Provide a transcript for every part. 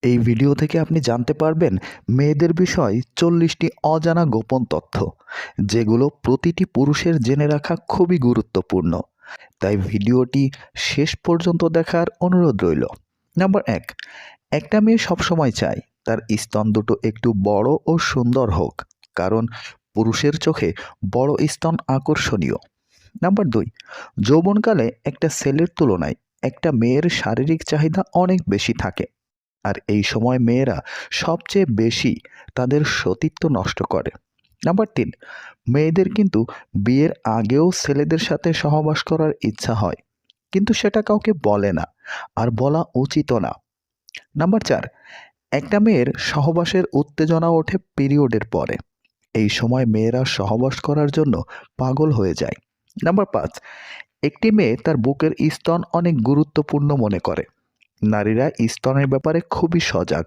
এই ভিডিও থেকে আপনি জানতে পারবেন মেয়েদের বিষয় 40টি অজানা গোপন তথ্য, যেগুলো প্রতিটি পুরুষের জেনে রাখা খুবই গুরুত্বপূর্ণ। তাই ভিডিওটি শেষ পর্যন্ত দেখার অনুরোধ রইল। নাম্বার 1, একটা মেয়ে সবসময় চায় তার স্তন দুটো একটু বড় ও সুন্দর হোক, কারণ পুরুষের চোখে বড় স্তন আকর্ষণীয়। নাম্বার 2, যৌবনকালে একটা ছেলের তুলনায় একটা মেয়ের শারীরিক চাহিদা অনেক বেশি থাকে, আর এই সময় মেয়েরা সবচেয়ে বেশি তাদের সতীত্ব নষ্ট করে। নাম্বার 3, মেয়েদের কিন্তু বিয়ের আগেও ছেলেদের সাথে সহবাস করার ইচ্ছা হয়, কিন্তু সেটা কাউকে বলে না, আর বলা উচিতও না। নাম্বার 4, একটা মেয়ের সহবাসের উত্তেজনা ওঠে পিরিয়ডের পরে। এই সময় মেয়েরা সহবাস করার জন্য পাগল হয়ে যায়। নাম্বার 5, একটি মেয়ে তার বুকের স্তন অনেক গুরুত্বপূর্ণ মনে করে। নারীরা স্তনের ব্যাপারে খুবই সজাগ,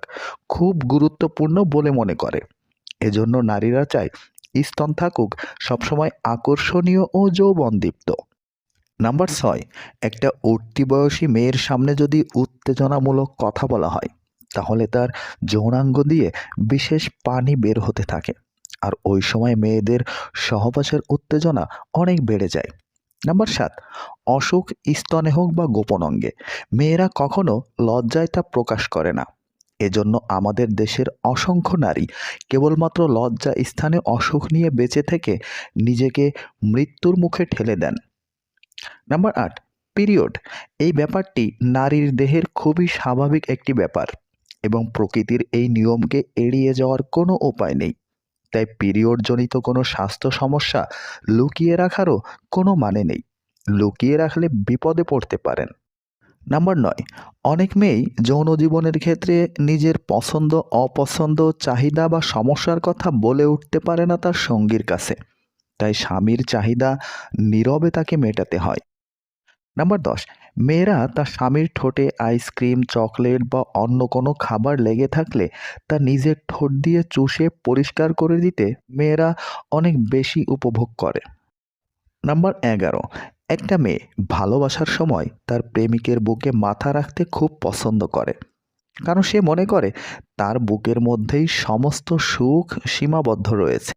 খুব গুরুত্বপূর্ণ বলে মনে করে। এজন্য নারীরা চায় স্তন থাকুক সবসময় আকর্ষণীয় ও যৌবনদীপ্ত। নাম্বার 6, একটা উঠতি বয়সী মেয়ের সামনে যদি উত্তেজনামূলক কথা বলা হয়, তাহলে তার যৌনাঙ্গ দিয়ে বিশেষ পানি বের হতে থাকে, আর ওই সময় মেয়েদের সহবাসের উত্তেজনা অনেক বেড়ে যায়। নাম্বার 7, অসুখ স্তনে হোক বা গোপন অঙ্গে, মেয়েরা কখনো লজ্জায় তা প্রকাশ করে না। এজন্য আমাদের দেশের অসংখ্য নারী কেবলমাত্র লজ্জা স্থানে অসুখ নিয়ে বেঁচে থেকে নিজেকে মৃত্যুর মুখে ঠেলে দেন। Number 8, period. এই ব্যাপারটি নারীর দেহের খুবই স্বাভাবিক একটি ব্যাপার, এবং প্রকৃতির এই নিয়মকে এড়িয়ে যাওয়ার কোনো উপায় নেই। তাই পিরিয়ডজনিত কোনো স্বাস্থ্য সমস্যা লুকিয়ে রাখারও কোনো মানে নেই। লুকিয়ে রাখলে বিপদে পড়তে পারেন। নাম্বার 9, অনেক মেয়েই যৌন জীবনের ক্ষেত্রে নিজের পছন্দ, অপছন্দ, চাহিদা বা সমস্যার কথা বলে উঠতে পারে না তার সঙ্গীর কাছে। তাই স্বামীর চাহিদা নীরবে তাকে মেটাতে হয়। নাম্বার 10, মেয়েরা তার স্বামীর ঠোঁটে আইসক্রিম, চকলেট বা অন্য কোনো খাবার লেগে থাকলে তা নিজের ঠোঁট দিয়ে চুষে পরিষ্কার করে দিতে মেয়েরা অনেক বেশি উপভোগ করে। নাম্বার 11, একটা মেয়ে ভালোবাসার সময় তার প্রেমিকের বুকে মাথা রাখতে খুব পছন্দ করে, কারণ সে মনে করে তার বুকের মধ্যেই সমস্ত সুখ সীমাবদ্ধ রয়েছে।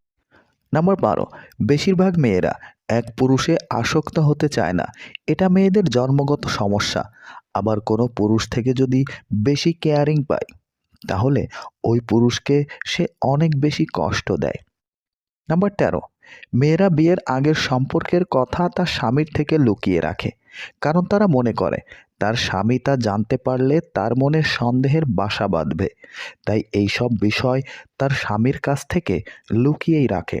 নাম্বার 12, বেশিরভাগ মেয়েরা এক পুরুষে আসক্ত হতে চায় না। এটা মেয়েদের জন্মগত সমস্যা। আবার কোনো পুরুষ থেকে যদি বেশি কেয়ারিং পায়, তাহলে ওই পুরুষকে সে অনেক বেশি কষ্ট দেয়। নাম্বার 13, মেয়েরা বিয়ের আগের সম্পর্কের কথা তার স্বামীর থেকে লুকিয়ে রাখে, কারণ তারা মনে করে তার স্বামী তা জানতে পারলে তার মনে সন্দেহের বাসা বাঁধবে। তাই এইসব বিষয় তার স্বামীর কাছ থেকে লুকিয়েই রাখে।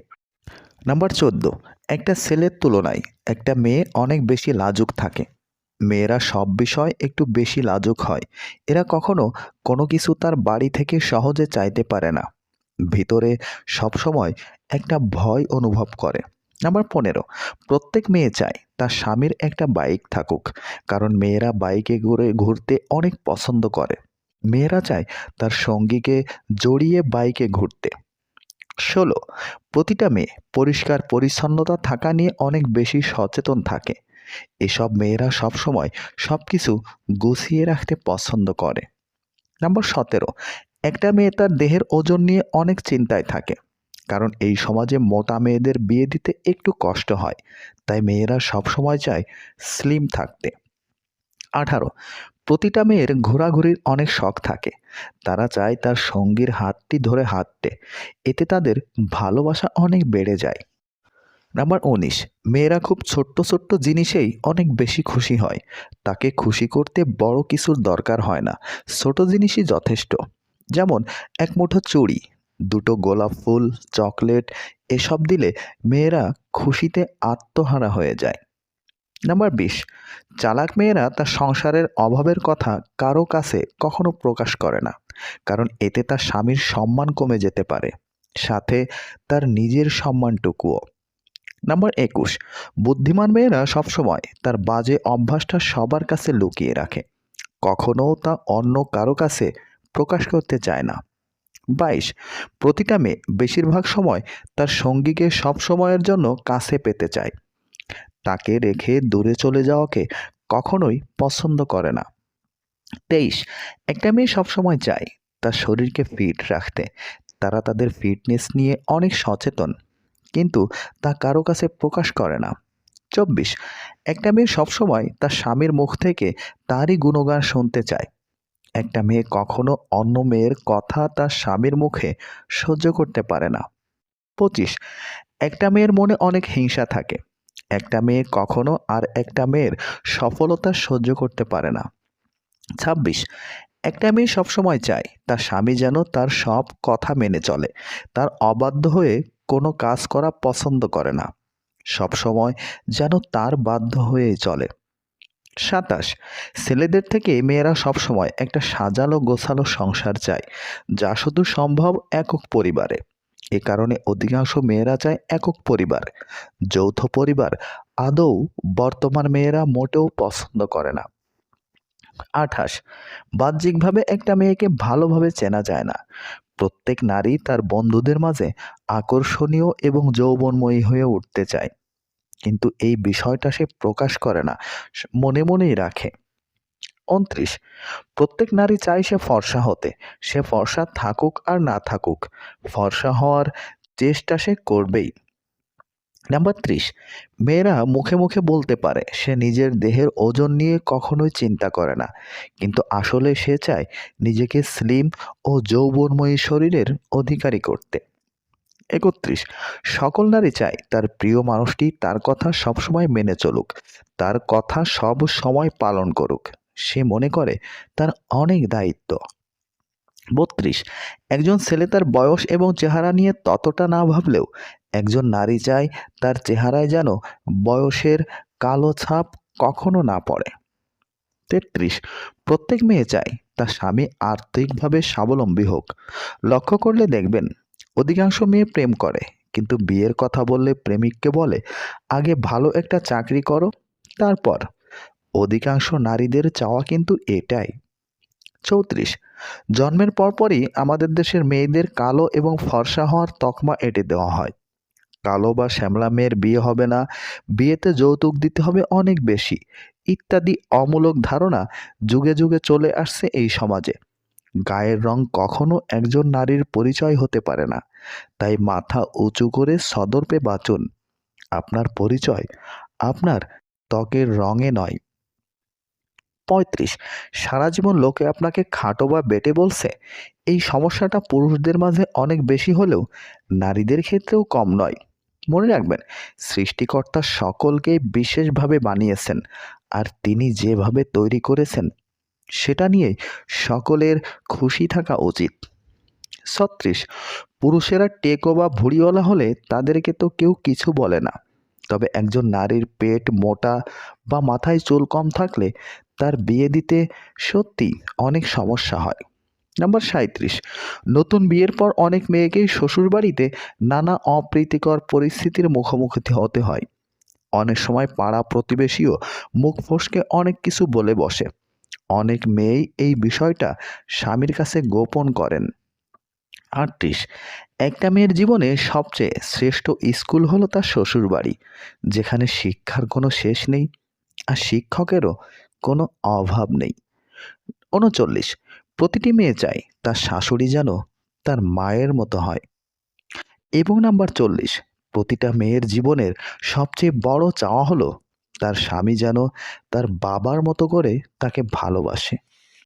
নাম্বার 14, একটা ছেলের তুলনায় একটা মেয়ে অনেক বেশি লাজুক থাকে। মেয়েরা সব বিষয় একটু বেশি লাজুক হয়। এরা কখনো কোনো কিছু তার বাড়ি থেকে সহজে চাইতে পারে না। ভিতরে সবসময় একটা ভয় অনুভব করে। নাম্বার 15, প্রত্যেক মেয়ে চায় তার স্বামীর একটা বাইক থাকুক, কারণ মেয়েরা বাইকে ঘুরতে অনেক পছন্দ করে। মেয়েরা চায় তার সঙ্গীকে জড়িয়ে বাইকে ঘুরতে। 16, প্রতিটা মেয়ে পরিষ্কার পরিচ্ছন্নতা থাকা নিয়ে অনেক বেশি সচেতন থাকে। এসব মেয়েরা সবসময় সবকিছু গুছিয়ে রাখতে পছন্দ করে। নাম্বার 17, একটা মেয়ে তার দেহের ওজন নিয়ে অনেক চিন্তায় থাকে, কারণ এই সমাজে মোটা মেয়েদের বিয়ে দিতে একটু কষ্ট হয়। তাই মেয়েরা সবসময় চায় স্লিম থাকতে। 18, প্রতিটা মেয়ের ঘোরাঘুরির অনেক শখ থাকে। তারা চায় তার সঙ্গীর হাতটি ধরে হাঁটতে। এতে তাদের ভালোবাসা অনেক বেড়ে যায়। নাম্বার 19, মেয়েরা খুব ছোট্ট ছোট্ট জিনিসেই অনেক বেশি খুশি হয়। তাকে খুশি করতে বড় কিছুর দরকার হয় না, ছোট জিনিসই যথেষ্ট। যেমন এক মুঠো চুড়ি, দুটো গোলাপ ফুল, চকলেট, এসব দিলে মেয়েরা খুশিতে আত্মহারা হয়ে যায়। নাম্বার 20, চালাক মেয়েরা তার সংসারের অভাবের কথা কারো কাছে কখনো প্রকাশ করে না, কারণ এতে তার স্বামীর সম্মান কমে যেতে পারে, সাথে তার নিজের সম্মানটুকুও। নাম্বার 21, বুদ্ধিমান মেয়েরা সবসময় তার বাজে অভ্যাসটা সবার কাছে লুকিয়ে রাখে, কখনো তা অন্য কারো কাছে প্রকাশ করতে চায় না। 22, প্রতিটা মেয়ে বেশিরভাগ সময় তার সঙ্গীকে সব সময়ের জন্য কাছে পেতে চায়। তাকে রেখে দূরে চলে যাওয়াকে কখনোই পছন্দ করে না। 23, একটা মেয়ে সবসময় চায় তার শরীরকে ফিট রাখতে। তারা তাদের ফিটনেস নিয়ে অনেক সচেতন, কিন্তু তা কারো কাছে প্রকাশ করে না। 24, একটা মেয়ে সবসময় তার স্বামীর মুখ থেকে তারই গুণগান শুনতে চায়। একটা মেয়ে কখনো অন্য মেয়ের কথা তার স্বামীর মুখে সহ্য করতে পারে না। 25, একটা মেয়ের মনে অনেক হিংসা থাকে। একটা মেয়ে কখনো আর একটা মেয়ের সফলতা সহ্য করতে পারে না। 26, একটা মেয়ে সবসময় চায় তার স্বামী যেন তার সব কথা মেনে চলে। তার অবাধ্য হয়ে কোনো কাজ করা পছন্দ করে না। সবসময় যেন তার বাধ্য হয়ে চলে। 27, ছেলেদের থেকে মেয়েরা সবসময় একটা সাজালো গোছালো সংসার চায়, যা শুধু সম্ভব একক পরিবারে। এ কারণে অধিকাংশ মেয়েরা চায় একক পরিবার। যৌথ পরিবার আদৌ বর্তমান মেয়েরা মোটেও পছন্দ করে না। 28, বাহ্যিকভাবে একটা মেয়েকে ভালোভাবে চেনা যায় না। প্রত্যেক নারী তার বন্ধুদের মাঝে আকর্ষণীয় এবং যৌবনময়ী হয়ে উঠতে চায়, কিন্তু এই বিষয়টা সে প্রকাশ করে না, মনে মনেই রাখে। 29, প্রত্যেক নারী চায় সে ফর্সা হতে। সে ফর্সা থাকুক আর না থাকুক, ফর্সা হওয়ার চেষ্টা সে করবেই। নাম্বার 30, মেয়েরা মুখে মুখে বলতে পারে সে নিজের দেহের ওজন নিয়ে কখনোই চিন্তা করে না, কিন্তু আসলে সে চায় নিজেকে স্লিম ও যৌবনময়ী শরীরের অধিকারী করতে। 31, সকল নারী চায় তার প্রিয় মানুষটি তার কথা সবসময় মেনে চলুক, তার কথা সব সময় পালন করুক। সে মনে করে তার অনেক দায়িত্ব। 32, একজন ছেলে তার বয়স এবং চেহারা নিয়ে ততটা না ভাবলেও একজন নারী চায় তার চেহারায় যেন বয়সের কালো ছাপ কখনো না পড়ে। 33, প্রত্যেক মেয়ে চায় তার স্বামী আর্থিকভাবে স্বাবলম্বী হোক। লক্ষ্য করলে দেখবেন অধিকাংশ মেয়ে প্রেম করে, কিন্তু বিয়ের কথা বললে প্রেমিককে বলে আগে ভালো একটা চাকরি করো, তারপর। অধিকাংশ নারীদের চাওয়া কিন্তু এটাই। 34, জন্মের পরপরই আমাদের দেশের মেয়েদের কালো এবং ফর্সা হওয়ার তকমা এঁটে দেওয়া হয়। কালো বা শ্যামলা মেয়ের বিয়ে হবে না, বিয়েতে যৌতুক দিতে হবে অনেক বেশি, ইত্যাদি অমূলক ধারণা যুগে যুগে চলে আসছে এই সমাজে। গায়ের রং কখনো একজন নারীর পরিচয় হতে পারে না, তাই মাথা উঁচু করে সদর্পে বাঁচুন। আপনার পরিচয় আপনার ত্বকের রঙে নয়। 35, সারা জীবন লোকে আপনাকে খাটো বা বেটে বলছে। এই সমস্যাটা পুরুষদের মাঝে অনেক বেশি হলেও নারীদের ক্ষেত্রেও কম নয়। মনে রাখবেন, সৃষ্টিকর্তা সকলকে বিশেষভাবে বানিয়েছেন, আর তিনি যেভাবে তৈরি করেছেন সেটা নিয়ে সকলের খুশি থাকা উচিত। 36, পুরুষেরা টেকো বা ভুঁড়িওয়ালা হলে তাদেরকে তো কেউ কিছু বলে না, তবে একজন নারীর পেট মোটা বা মাথায় চুল কম থাকলে তার বিয়ে দিতে সত্যি অনেক সমস্যা হয়। নাম্বার 37, নতুন বিয়ের পর অনেক মেয়েকেই শ্বশুরবাড়িতে নানা অপ্রীতিকর পরিস্থিতির মুখোমুখি হতে হয়। অনেক সময় পাড়া প্রতিবেশীও মুখ ফসকে অনেক কিছু বলে বসে। অনেক মেয়েই এই বিষয়টা স্বামীর কাছে গোপন করেন। 38, একটা মেয়ের জীবনে সবচেয়ে শ্রেষ্ঠ স্কুল হলো তার শ্বশুরবাড়ি, যেখানে শিক্ষার কোনো শেষ নেই আর শিক্ষকেরও কোনো অভাব নেই। 39, প্রতিটি মেয়ে চায় তার শাশুড়ি যেন তার মায়ের মতো হয়। এবং নাম্বার 40, প্রতিটা মেয়ের জীবনের সবচেয়ে বড় চাওয়া হলো তার স্বামী যেন তার বাবার মতো করে তাকে ভালোবাসে।